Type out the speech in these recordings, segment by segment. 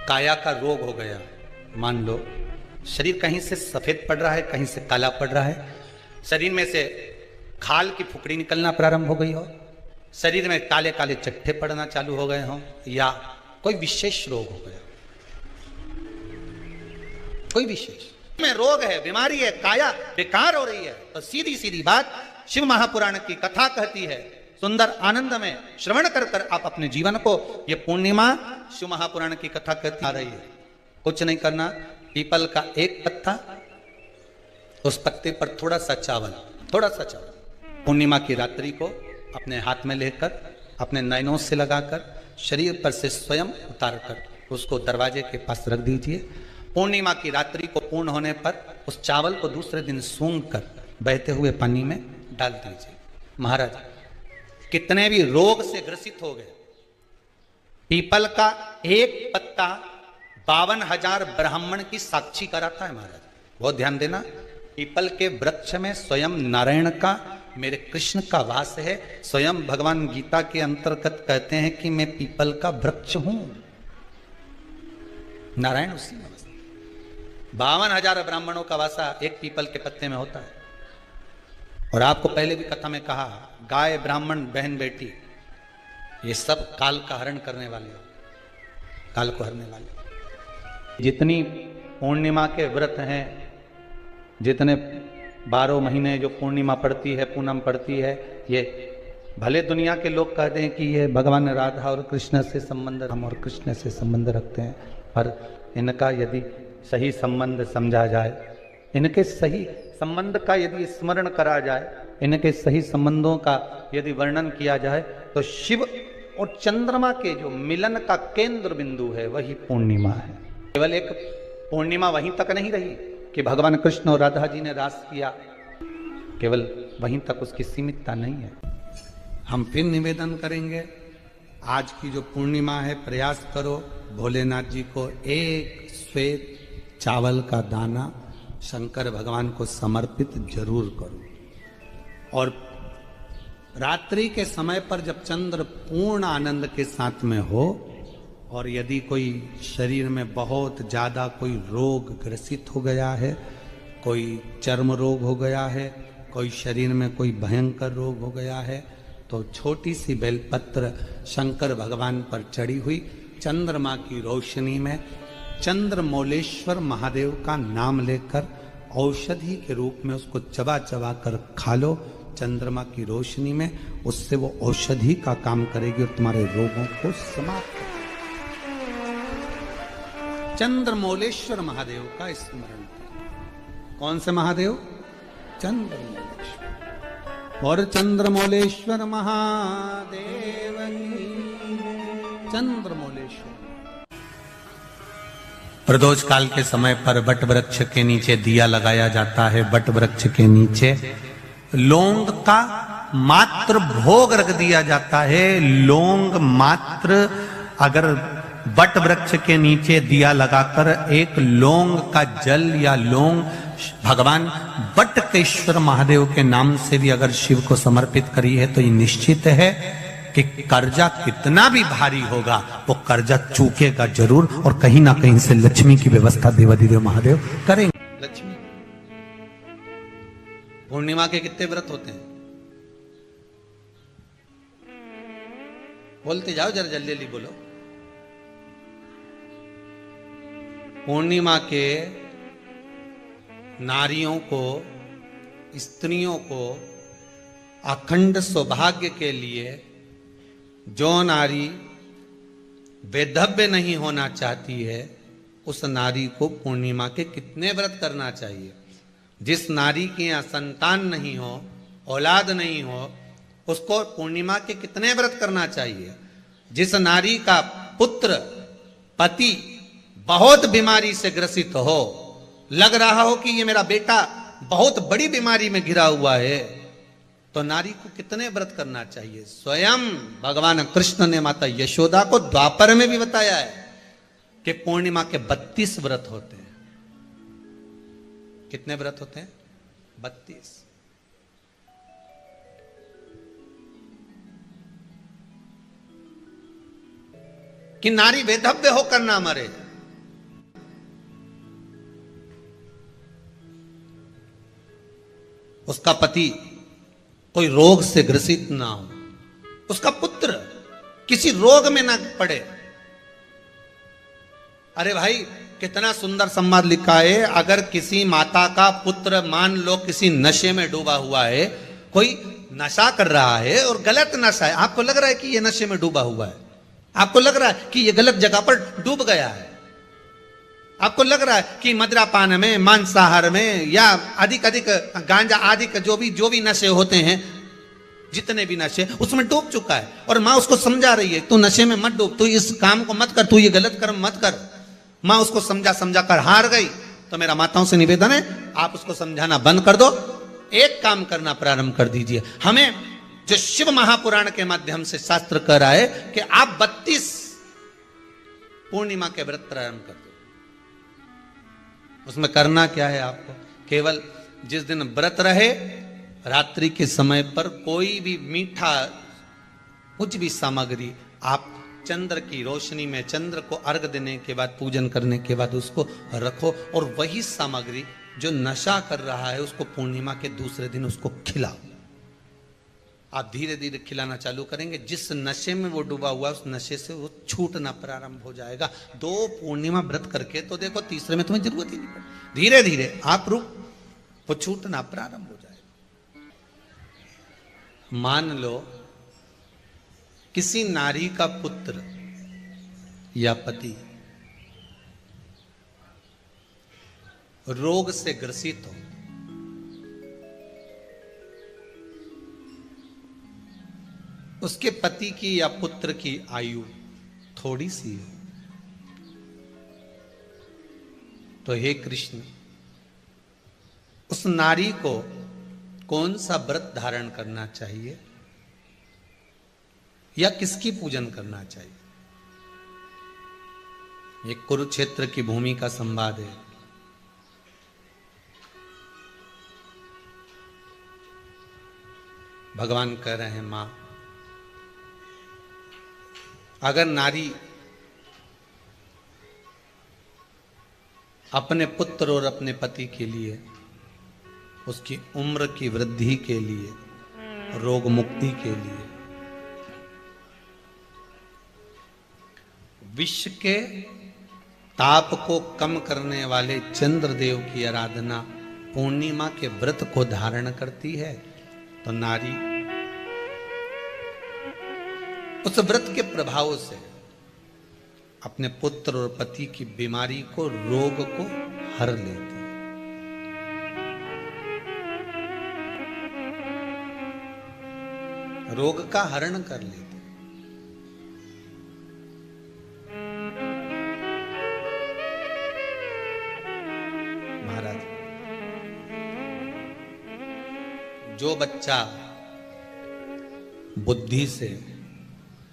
काया का रोग हो गया, मान लो शरीर कहीं से सफेद पड़ रहा है, कहीं से काला पड़ रहा है, शरीर में से खाल की फुकड़ी निकलना प्रारंभ हो गई हो, शरीर में काले काले चट्टे पड़ना चालू हो गए हों, या कोई विशेष रोग हो गया, कोई विशेष में रोग है, बीमारी है, काया बेकार हो रही है, तो सीधी सीधी बात शिव महापुराण की कथा कहती है, सुंदर आनंद में श्रवण कर कर आप अपने जीवन को, ये पूर्णिमा शिव महापुराण की कथा कहती आ रही है। कुछ नहीं करना, पीपल का एक पत्ता, उस पत्ते पर थोड़ा सा चावल, पूर्णिमा की रात्रि को अपने हाथ में लेकर, अपने नयनों से लगाकर, शरीर पर से स्वयं उतार कर उसको दरवाजे के पास रख दीजिए। पूर्णिमा की रात्रि को पूर्ण होने पर उस चावल को दूसरे दिन सूंघ कर बहते हुए पानी में डाल दीजिए। महाराज कितने भी रोग से ग्रसित हो गए, पीपल का एक पत्ता 52,000 ब्राह्मण की साक्षी कराता है। महाराज बहुत ध्यान देना, पीपल के वृक्ष में स्वयं नारायण का, मेरे कृष्ण का वास है। स्वयं भगवान गीता के अंतर्गत कहते हैं कि मैं पीपल का वृक्ष हूं, नारायण उसी में 52,000 ब्राह्मणों का वासा एक पीपल के पत्ते में होता है। और आपको पहले भी कथा में कहा, गाय, ब्राह्मण, बहन, बेटी, ये सब काल का हरण करने वाले हो, काल को हरने वाले। जितनी पूर्णिमा के व्रत हैं, जितने 12 महीने जो पूर्णिमा पड़ती है, पूनम पड़ती है, ये भले दुनिया के लोग कहते हैं कि ये भगवान राधा और कृष्ण से संबंध, हम और कृष्ण से संबंध रखते हैं, पर इनका यदि सही संबंध समझा जाए, इनके सही संबंध का यदि स्मरण करा जाए, इनके सही संबंधों का यदि वर्णन किया जाए, तो शिव और चंद्रमा के जो मिलन का केंद्र बिंदु है वही पूर्णिमा है। केवल एक पूर्णिमा वहीं तक नहीं रही कि भगवान कृष्ण और राधा जी ने रास किया, केवल वहीं तक उसकी सीमितता नहीं है। हम फिर निवेदन करेंगे, आज की जो पूर्णिमा है, प्रयास करो भोलेनाथ जी को एक श्वेत चावल का दाना शंकर भगवान को समर्पित जरूर करो। और रात्रि के समय पर जब चंद्र पूर्ण आनंद के साथ में हो, और यदि कोई शरीर में बहुत ज़्यादा कोई रोग ग्रसित हो गया है, कोई चर्म रोग हो गया है, कोई शरीर में कोई भयंकर रोग हो गया है, तो छोटी सी बेलपत्र शंकर भगवान पर चढ़ी हुई चंद्रमा की रोशनी में चंद्रमौलेश्वर महादेव का नाम लेकर औषधि के रूप में उसको चबा चबा कर खा लो। चंद्रमा की रोशनी में उससे वो औषधि का काम करेगी और तुम्हारे रोगों को समाप्त करेगी। चंद्रमौलेश्वर महादेव का स्मरण करो। कौन से महादेव? चंद्रमौलेश्वर। और चंद्रमौलेश्वर महादेव की, चंद्रमौलेश्वर। प्रदोष काल के समय पर वट वृक्ष के नीचे दिया लगाया जाता है। वट वृक्ष के नीचे लौंग का मात्र भोग रख दिया जाता है। लौंग मात्र, अगर वट वृक्ष के नीचे दिया लगाकर एक लौंग का जल या लौंग भगवान वटकेश्वर महादेव के नाम से भी अगर शिव को समर्पित करी है, तो ये निश्चित है कि कर्जा कितना भी भारी होगा, वो कर्जा चूकेगा जरूर, और कहीं ना कहीं से लक्ष्मी की व्यवस्था देवाधिदेव महादेव करेंगे। लक्ष्मी। पूर्णिमा के कितने व्रत होते हैं? बोलते जाओ, जरा जल्दी जल्दी बोलो। पूर्णिमा के नारियों को, स्त्रियों को अखंड सौभाग्य के लिए, जो नारी वैधव्य नहीं होना चाहती है, उस नारी को पूर्णिमा के कितने व्रत करना चाहिए? जिस नारी के यहाँ संतान नहीं हो, औलाद नहीं हो, उसको पूर्णिमा के कितने व्रत करना चाहिए? जिस नारी का पुत्र, पति बहुत बीमारी से ग्रसित हो, लग रहा हो कि ये मेरा बेटा बहुत बड़ी बीमारी में घिरा हुआ है, तो नारी को कितने व्रत करना चाहिए? स्वयं भगवान कृष्ण ने माता यशोदा को द्वापर में भी बताया है कि पूर्णिमा के 32 व्रत होते हैं। कितने व्रत होते हैं? 32। कि नारी वेधव्य होकर ना मरे, उसका पति कोई रोग से ग्रसित ना हो, उसका पुत्र किसी रोग में ना पड़े। अरे भाई कितना सुंदर संवाद लिखा है, अगर किसी माता का पुत्र मान लो किसी नशे में डूबा हुआ है, कोई नशा कर रहा है और गलत नशा है, आपको लग रहा है कि ये नशे में डूबा हुआ है, आपको लग रहा है कि ये गलत जगह पर डूब गया है, आपको लग रहा है कि मदिरापान में, मांसाहार में या अधिक गांजा आदि जो भी नशे होते हैं, जितने भी नशे उसमें डूब चुका है, और माँ उसको समझा रही है तू नशे में मत डूब, तू इस काम को मत कर, तू ये गलत कर्म मत कर। माँ उसको समझा कर हार गई। तो मेरा माताओं से निवेदन है, आप उसको समझाना बंद कर दो, एक काम करना प्रारंभ कर दीजिए। हमें जो शिव महापुराण के माध्यम से शास्त्र कह रहा है कि आप 32 पूर्णिमा के व्रत प्रारंभ कर दो। उसमें करना क्या है आपको, केवल जिस दिन व्रत रहे रात्रि के समय पर कोई भी मीठा कुछ भी सामग्री आप चंद्र की रोशनी में, चंद्र को अर्घ देने के बाद, पूजन करने के बाद उसको रखो, और वही सामग्री जो नशा कर रहा है उसको पूर्णिमा के दूसरे दिन उसको खिलाओ। आप धीरे धीरे खिलाना चालू करेंगे, जिस नशे में वो डूबा हुआ उस नशे से वो छूटना प्रारंभ हो जाएगा। 2 पूर्णिमा व्रत करके तो देखो, तीसरे में तुम्हें जरूरत ही नहीं पड़ेगी, धीरे धीरे आप वो छूटना प्रारंभ हो जाएगा। मान लो किसी नारी का पुत्र या पति रोग से ग्रसित हो, उसके पति की या पुत्र की आयु थोड़ी सी है, तो हे कृष्ण, उस नारी को कौन सा व्रत धारण करना चाहिए या किसकी पूजन करना चाहिए? ये कुरुक्षेत्र की भूमि का संवाद है। भगवान कह रहे हैं, मां, अगर नारी अपने पुत्र और अपने पति के लिए, उसकी उम्र की वृद्धि के लिए, रोग मुक्ति के लिए, विश्व के ताप को कम करने वाले चंद्रदेव की आराधना पूर्णिमा के व्रत को धारण करती है, तो नारी उस व्रत के प्रभाव से अपने पुत्र और पति की बीमारी को, रोग को हर लेती है। रोग का हरण कर लेती। जो बच्चा बुद्धि से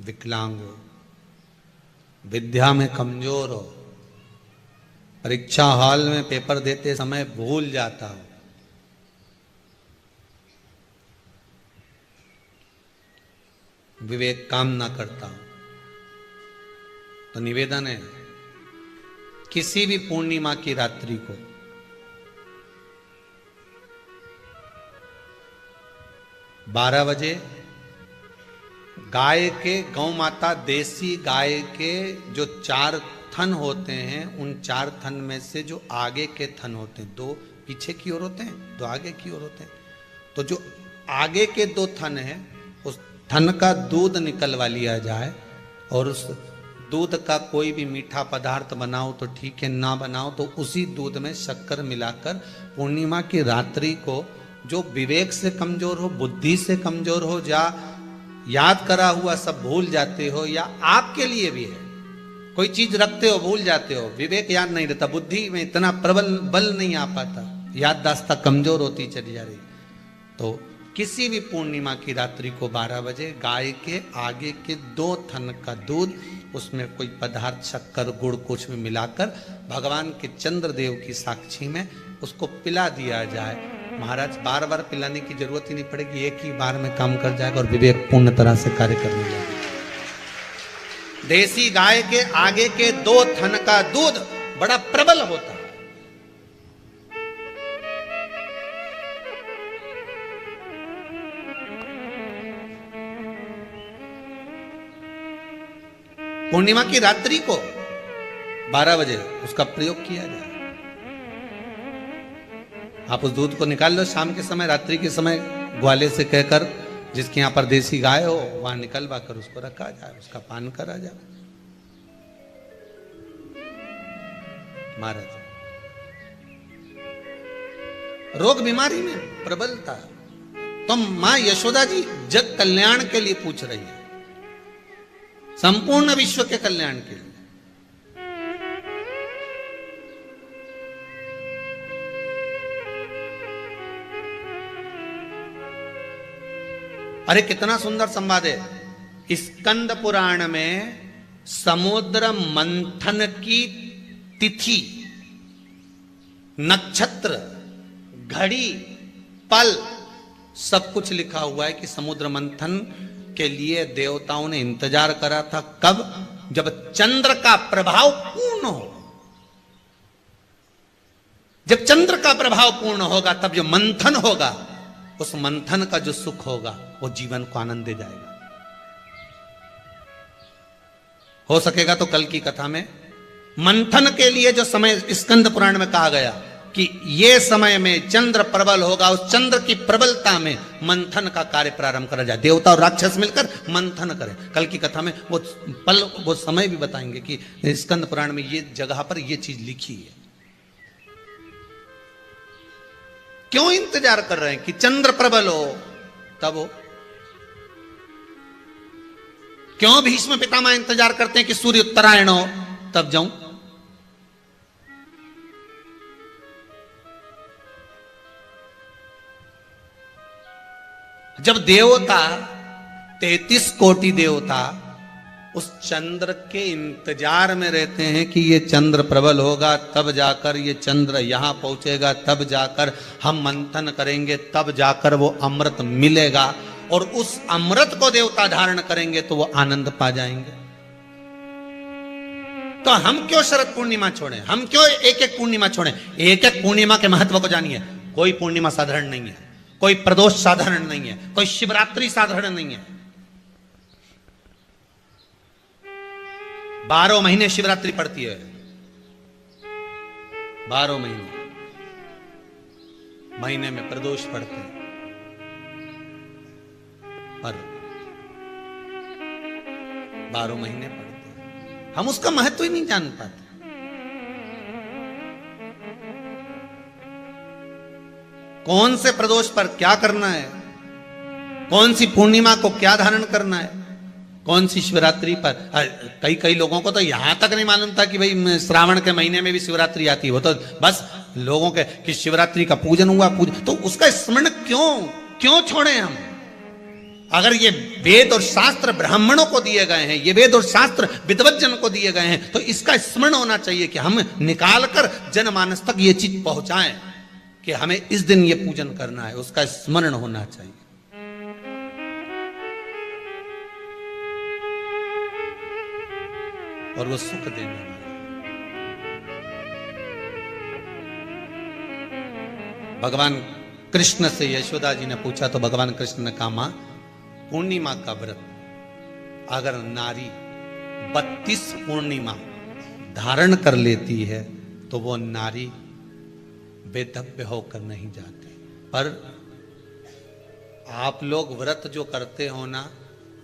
विकलांग हो, विद्या में कमजोर हो, परीक्षा हॉल में पेपर देते समय भूल जाता हो, विवेक काम ना करता हो, तो निवेदन है किसी भी पूर्णिमा की रात्रि को बारह बजे गाय के, गौ माता देसी गाय के जो 4 थन होते हैं, उन 4 थन में से जो आगे के थन होते हैं, 2 पीछे की ओर होते हैं, 2 आगे की ओर होते हैं, तो जो आगे के 2 थन हैं उस थन का दूध निकलवा लिया जाए, और उस दूध का कोई भी मीठा पदार्थ बनाओ तो ठीक है, ना बनाओ तो उसी दूध में शक्कर मिलाकर पूर्णिमा की रात्रि को, जो विवेक से कमजोर हो, बुद्धि से कमजोर हो, या याद करा हुआ सब भूल जाते हो, या आपके लिए भी है कोई चीज रखते हो भूल जाते हो, विवेक याद नहीं रहता, बुद्धि में इतना प्रबल बल नहीं आ पाता, याददाश्त कमजोर होती चली जा रही, तो किसी भी पूर्णिमा की रात्रि को 12 बजे गाय के आगे के 2 थन का दूध, उसमें कोई पदार्थ, शक्कर, गुड़ कुछ भी मिलाकर भगवान के चंद्रदेव की साक्षी में उसको पिला दिया जाए। महाराज बार बार पिलाने की जरूरत ही नहीं पड़ेगी, एक ही बार में काम कर जाएगा और विवेक पूर्ण तरह से कार्य करने लगेगा। देसी गाय के आगे के 2 थन का दूध बड़ा प्रबल होता है, पूर्णिमा की रात्रि को 12 बजे उसका प्रयोग किया जाए। आप उस दूध को निकाल लो शाम के समय, रात्रि के समय ग्वाले से कहकर जिसके यहां पर देसी गाय हो वहां निकलवा कर उसको रखा जाए, उसका पान करा जाए। महाराज रोग बीमारी में प्रबलता, तो मां यशोदा जी जग कल्याण के लिए पूछ रही है, संपूर्ण विश्व के कल्याण के लिए। अरे कितना सुंदर संवाद है। स्कंद पुराण में समुद्र मंथन की तिथि, नक्षत्र, घड़ी, पल सब कुछ लिखा हुआ है कि समुद्र मंथन के लिए देवताओं ने इंतजार करा था। कब? जब चंद्र का प्रभाव पूर्ण हो। जब चंद्र का प्रभाव पूर्ण होगा तब जो मंथन होगा, उस मंथन का जो सुख होगा वो जीवन को आनंद दे जाएगा। हो सकेगा तो कल की कथा में मंथन के लिए जो समय स्कंद पुराण में कहा गया कि ये समय में चंद्र प्रबल होगा, उस चंद्र की प्रबलता में मंथन का कार्य प्रारंभ करा जाए। देवता और राक्षस मिलकर मंथन करें। कल की कथा में वो पल, वो समय भी बताएंगे कि स्कंद पुराण में ये जगह पर ये चीज लिखी है। क्यों इंतजार कर रहे हैं कि चंद्र प्रबल हो तब हो? क्यों भीष्म पितामह इंतजार करते हैं कि सूर्य उत्तरायण हो तब जाऊं? जब देवता 33 कोटि देवता उस चंद्र के इंतजार में रहते हैं कि ये चंद्र प्रबल होगा तब जाकर ये चंद्र यहां पहुंचेगा, तब जाकर हम मंथन करेंगे, तब जाकर वो अमृत मिलेगा और उस अमृत को देवता धारण करेंगे तो वो आनंद पा जाएंगे। तो हम क्यों शरद पूर्णिमा छोड़ें? हम क्यों एक एक पूर्णिमा छोड़ें? एक एक पूर्णिमा के महत्व को जानिए। कोई पूर्णिमा साधारण नहीं है, कोई प्रदोष साधारण नहीं है, कोई शिवरात्रि साधारण नहीं है। 12 महीने शिवरात्रि पड़ती है, 12 महीने में प्रदोष पड़ते हैं, पर 12 महीने पड़ते हैं। हम उसका महत्व ही नहीं जान पाते। कौन से प्रदोष पर क्या करना है, कौन सी पूर्णिमा को क्या धारण करना है, कौन सी शिवरात्रि पर। कई लोगों को तो यहां तक नहीं मालूम था कि भाई श्रावण के महीने में भी शिवरात्रि आती है। वो तो बस लोगों के कि शिवरात्रि का पूजन हुआ, तो उसका स्मरण क्यों छोड़े हम? अगर ये वेद और शास्त्र ब्राह्मणों को दिए गए हैं, ये वेद और शास्त्र विद्वज्जन को दिए गए हैं, तो इसका स्मरण होना चाहिए कि हम निकालकर जनमानस तक ये चीज पहुंचाएं कि हमें इस दिन ये पूजन करना है। उसका स्मरण होना चाहिए। और वो सुख देने वाला। भगवान कृष्ण से यशोदा जी ने पूछा तो भगवान कृष्ण ने कहा, मां पूर्णिमा का व्रत अगर नारी 32 पूर्णिमा धारण कर लेती है तो वो नारी बेधव्य होकर नहीं जाती। पर आप लोग व्रत जो करते हो ना,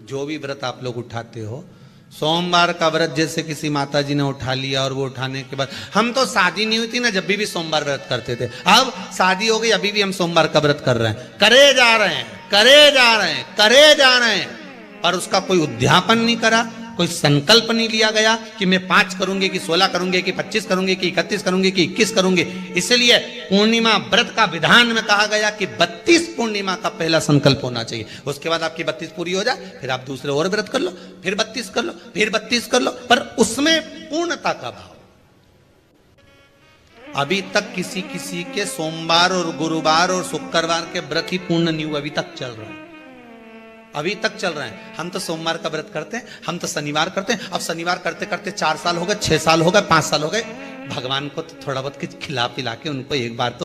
जो भी व्रत आप लोग उठाते हो, सोमवार का व्रत जैसे किसी माता जी ने उठा लिया और वो उठाने के बाद, हम तो शादी नहीं हुई थी ना जब भी सोमवार व्रत करते थे, अब शादी हो गई अभी भी हम सोमवार का व्रत कर रहे हैं, करे जा रहे हैं, पर उसका कोई उद्यापन नहीं करा, कोई संकल्प नहीं लिया गया कि मैं 5 करूंगी कि 16 करूंगी कि 25 करूंगी कि 31 करूंगी कि 21 करूंगी। इसलिए पूर्णिमा व्रत का विधान में कहा गया कि 32 पूर्णिमा का पहला संकल्प होना चाहिए। उसके बाद आपकी 32 पूरी हो जाए, फिर आप दूसरे और व्रत कर लो, फिर 32 कर लो, फिर 32 कर लो, पर उसमें पूर्णता का भाव। अभी तक किसी के सोमवार और गुरुवार और शुक्रवार के व्रत ही पूर्ण नहीं हुआ, अभी तक चल रहा है, अभी तक चल रहे हैं। हम तो सोमवार का व्रत करते हैं, हम तो शनिवार करते हैं। अब शनिवार करते करते 4 साल हो गए, 6 साल हो गए, 5 साल हो गए। भगवान को तो थोड़ा बहुत कुछ खिला पिला के उनको एक बार तो